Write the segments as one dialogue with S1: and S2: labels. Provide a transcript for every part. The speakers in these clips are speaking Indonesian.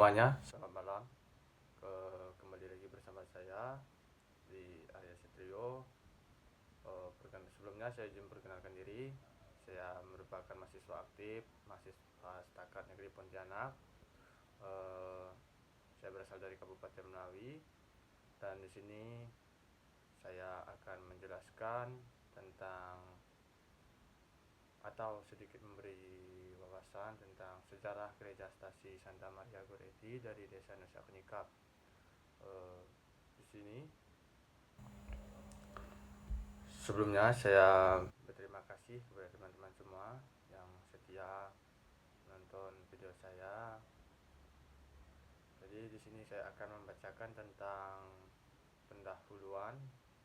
S1: Semuanya, selamat malam. Kembali lagi bersama saya di Arya Setrio. Sebelumnya saya izin perkenalkan diri. Saya merupakan mahasiswa aktif, mahasiswa Setakat Negeri Pontianak. Eh, saya berasal dari Kabupaten Melawi dan di sini saya akan menjelaskan tentang atau sedikit memberi wawasan tentang sejarah Gereja Stasi Santa Maria Goretti dari Desa Nusa Kenyikap. Di sini sebelumnya saya berterima kasih kepada teman-teman semua yang setia menonton video saya. Jadi di sini saya akan membacakan tentang pendahuluan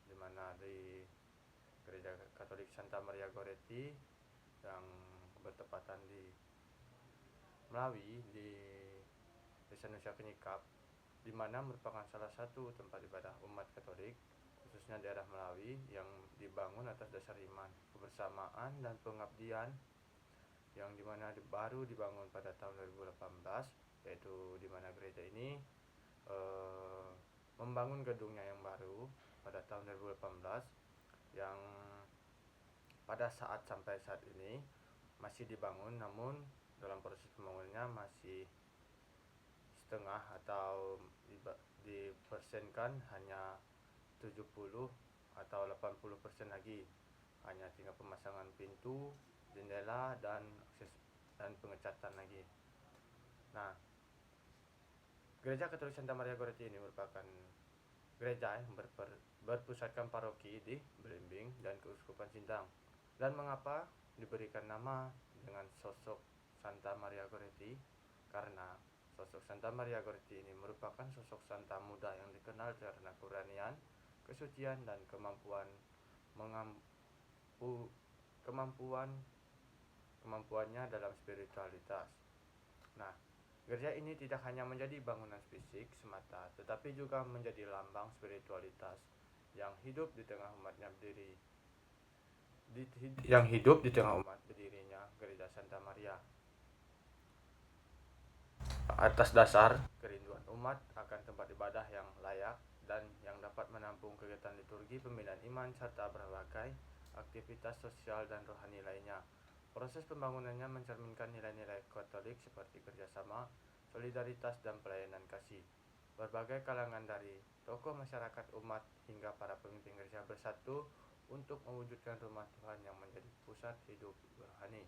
S1: di mana di Gereja Katolik Santa Maria Goretti yang bertepatan di Melawi di Desa Nusa Kenyikap, di mana merupakan salah satu tempat ibadah umat Katolik khususnya daerah Melawi yang dibangun atas dasar iman, kebersamaan dan pengabdian, yang dimana baru dibangun pada tahun 2018, yaitu dimana gereja ini membangun gedungnya yang baru pada tahun 2018, yang pada sampai saat ini masih dibangun, namun dalam proses pembangunannya masih setengah atau dipersenkan hanya 70 atau 80% lagi, hanya tinggal pemasangan pintu, jendela dan pengecatan lagi. Nah, Gereja Katolik Santa Maria Goretti ini merupakan gereja yang berpusatkan paroki di Belimbing dan Keuskupan Sintang. Dan mengapa diberikan nama dengan sosok Santa Maria Goretti? Karena sosok Santa Maria Goretti ini merupakan sosok santa muda yang dikenal karena keberanian, kesucian dan kemampuannya dalam spiritualitas. Nah, gereja ini tidak hanya menjadi bangunan fisik semata, tetapi juga menjadi lambang spiritualitas yang hidup di tengah umatnya berdirinya Gereja Santa Maria. Atas dasar kerinduan umat akan tempat ibadah yang layak dan yang dapat menampung kegiatan liturgi, pembinaan iman, serta berbagai aktivitas sosial dan rohani lainnya. Proses pembangunannya mencerminkan nilai-nilai Katolik seperti kerjasama, solidaritas, dan pelayanan kasih. Berbagai kalangan dari tokoh masyarakat, umat, hingga para pemimpin gereja bersatu untuk mewujudkan rumah Tuhan yang menjadi pusat hidup rohani.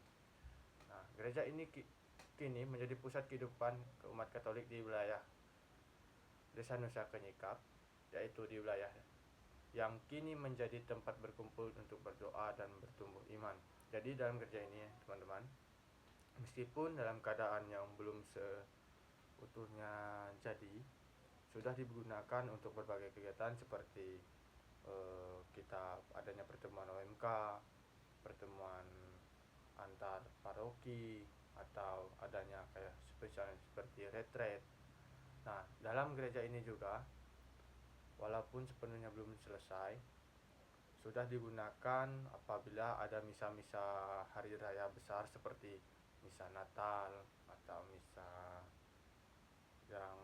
S1: Nah, gereja ini kini menjadi pusat kehidupan umat Katolik di wilayah Desa Nusa Kenyikap, yaitu di wilayah yang kini menjadi tempat berkumpul untuk berdoa dan bertumbuh iman. Jadi dalam gereja ini, teman-teman, meskipun dalam keadaan yang belum seutuhnya jadi, sudah digunakan untuk berbagai kegiatan seperti kita adanya pertemuan OMK, pertemuan antar paroki, atau adanya kayak seperti retret. Nah, dalam gereja ini juga, walaupun sepenuhnya belum selesai, sudah digunakan apabila ada misa-misa hari raya besar seperti misa Natal atau misa yang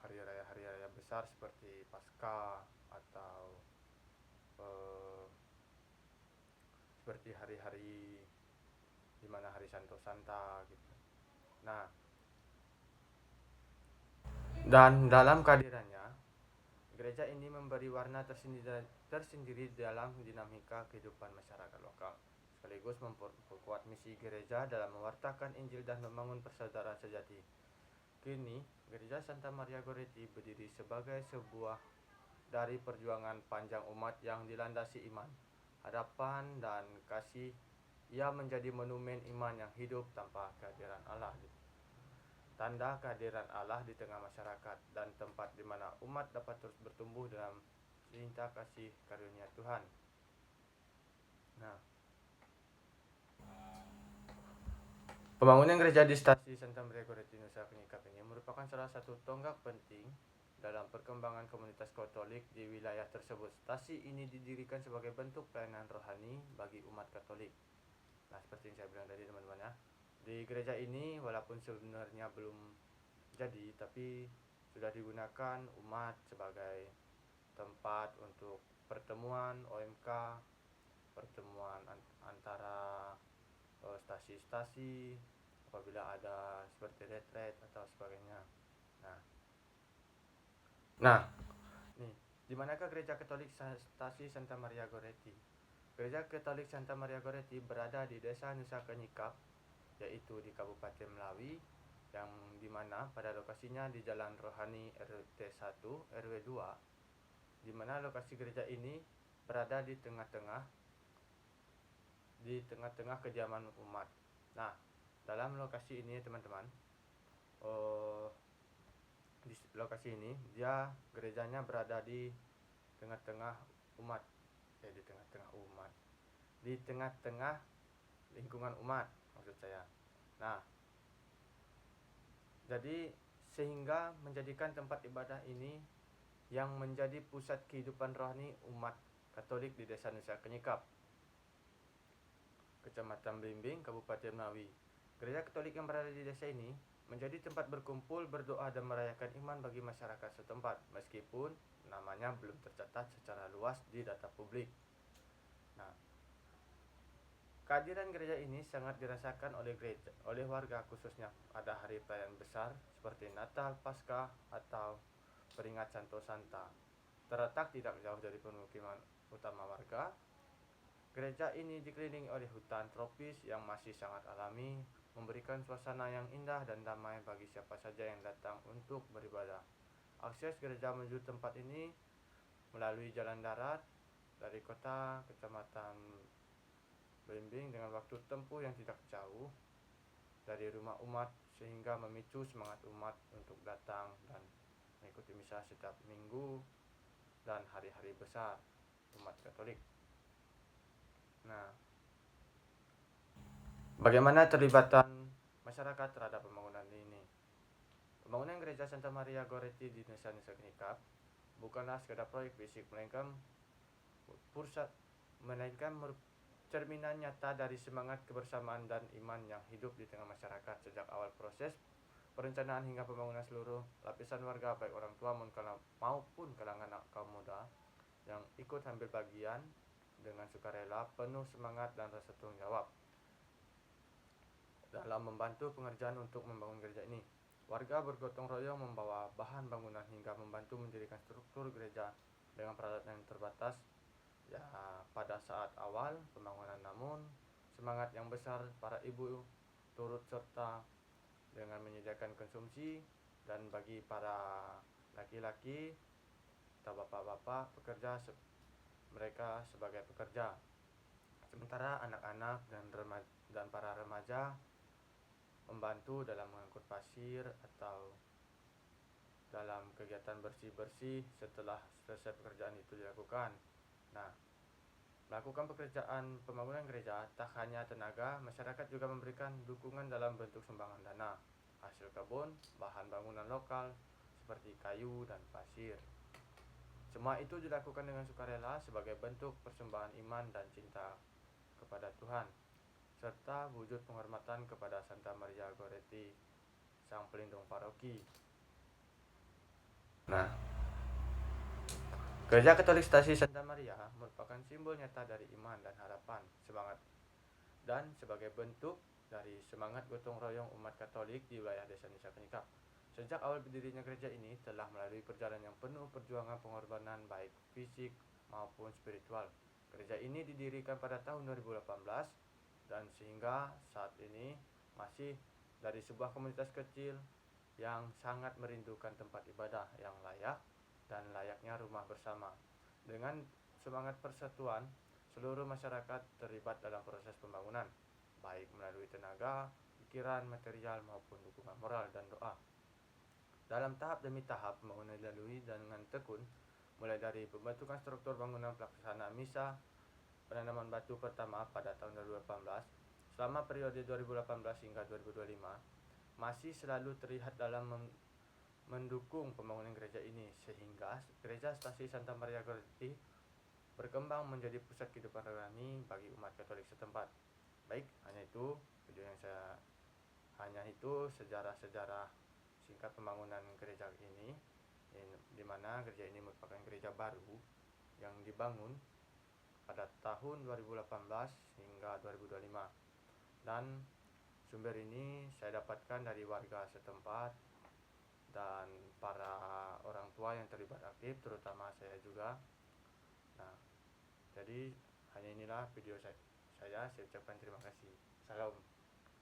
S1: hari raya besar seperti Paskah atau seperti hari-hari dimana hari Santo Santa gitu. Nah, dan dalam kehadirannya, gereja ini memberi warna tersendiri dalam dinamika kehidupan masyarakat lokal, sekaligus memperkuat misi gereja dalam mewartakan Injil dan membangun persaudaraan sejati. Kini, Gereja Santa Maria Goretti berdiri sebagai sebuah dari perjuangan panjang umat yang dilandasi iman, harapan, dan kasih. Ia menjadi monumen iman yang hidup tanpa kehadiran Allah, tanda kehadiran Allah di tengah masyarakat, dan tempat di mana umat dapat terus bertumbuh dalam cinta kasih karunia Tuhan. Nah, pembangunan gereja di Stasi Santa Maria Goretti Nusa Kenyikap ini merupakan salah satu tonggak penting dalam perkembangan komunitas Katolik di wilayah tersebut. Stasi ini didirikan sebagai bentuk pelayanan rohani bagi umat Katolik. Nah, seperti yang saya bilang tadi, teman-teman ya, di gereja ini walaupun sebenarnya belum jadi tapi sudah digunakan umat sebagai tempat untuk pertemuan OMK, pertemuan antara stasi-stasi apabila ada seperti retret atau sebagainya. Nah, nah, nih, di manakah gereja Katolik Stasi Santa Maria Goretti? Gereja Katolik Santa Maria Goretti berada di Desa Nusa Kenyikap, yaitu di Kabupaten Melawi, yang dimana pada lokasinya di Jalan Rohani RT 1 RW 2, di mana lokasi gereja ini berada di tengah-tengah kediaman umat. Nah, dalam lokasi ini teman-teman, di lokasi ini dia gerejanya berada di tengah-tengah umat, di tengah-tengah lingkungan umat maksud saya. Nah, jadi sehingga menjadikan tempat ibadah ini yang menjadi pusat kehidupan rohani umat Katolik di Desa Nusa Kenyikap, Kecamatan Blimbing, Kabupaten Melawi. Gereja Katolik yang berada di desa ini menjadi tempat berkumpul, berdoa dan merayakan iman bagi masyarakat setempat, meskipun namanya belum tercatat secara luas di data publik. Nah, kehadiran gereja ini sangat dirasakan oleh warga, khususnya pada hari perayaan besar seperti Natal, Paskah, atau Peringat Santo Santa. Terletak tidak jauh dari pemukiman utama warga, gereja ini dikelilingi oleh hutan tropis yang masih sangat alami, memberikan suasana yang indah dan damai bagi siapa saja yang datang untuk beribadah. Akses gereja menuju tempat ini melalui jalan darat dari kota Kecamatan Blimbing dengan waktu tempuh yang tidak jauh dari rumah umat, sehingga memicu semangat umat untuk datang dan mengikuti misa setiap minggu dan hari-hari besar umat Katolik. Nah, bagaimana terlibatan masyarakat terhadap pembangunan ini? Pembangunan gereja Santa Maria Goretti di Nusa Kenyikap bukanlah sekadar proyek fisik, melainkan cerminan nyata dari semangat kebersamaan dan iman yang hidup di tengah masyarakat sejak awal proses perencanaan hingga pembangunan. Seluruh lapisan warga, baik orang tua maupun kalangan kaum muda, yang ikut ambil bagian dengan sukarela, penuh semangat dan rasa tanggung jawab dalam membantu pengerjaan untuk membangun gereja ini. Warga bergotong royong membawa bahan bangunan hingga membantu mendirikan struktur gereja dengan peralatan yang terbatas ya pada saat awal pembangunan. Namun semangat yang besar para ibu turut serta dengan menyediakan konsumsi, dan bagi para laki-laki atau bapak-bapak pekerja, mereka sebagai pekerja, sementara anak-anak dan para remaja membantu dalam mengangkut pasir atau dalam kegiatan bersih-bersih setelah selesai pekerjaan itu dilakukan. Nah, melakukan pekerjaan pembangunan gereja tak hanya tenaga, masyarakat juga memberikan dukungan dalam bentuk sumbangan dana, hasil kebun, bahan bangunan lokal seperti kayu dan pasir. Semua itu dilakukan dengan sukarela sebagai bentuk persembahan iman dan cinta kepada Tuhan, serta wujud penghormatan kepada Santa Maria Goretti, Sang Pelindung Paroki. Nah, Gereja Katolik Stasi Santa Maria merupakan simbol nyata dari iman dan harapan, semangat, dan sebagai bentuk dari semangat gotong royong umat Katolik di wilayah Desa Nusa Kenyikap. Sejak awal berdirinya gereja ini telah melalui perjalanan yang penuh perjuangan pengorbanan baik fisik maupun spiritual. Gereja ini didirikan pada tahun 2018 dan sehingga saat ini masih dari sebuah komunitas kecil yang sangat merindukan tempat ibadah yang layak dan layaknya rumah bersama. Dengan semangat persatuan, seluruh masyarakat terlibat dalam proses pembangunan, baik melalui tenaga, pikiran, material maupun dukungan moral dan doa. Dalam tahap demi tahap, pembangunan dilalui dengan tekun, mulai dari pembentukan struktur bangunan, pelaksanaan misa, penanaman batu pertama pada tahun 2018. Selama periode 2018 hingga 2025, masih selalu terlihat dalam mendukung pembangunan gereja ini, sehingga gereja Stasi Santa Maria Goretti berkembang menjadi pusat kehidupan rohani bagi umat Katolik setempat. Baik, hanya itu sejarah-sejarah singkat pembangunan gereja ini, di mana gereja ini merupakan gereja baru yang dibangun pada tahun 2018 hingga 2025, dan sumber ini saya dapatkan dari warga setempat dan para orang tua yang terlibat aktif, terutama saya juga. Nah, jadi hanya inilah video saya ucapkan terima kasih. Salam.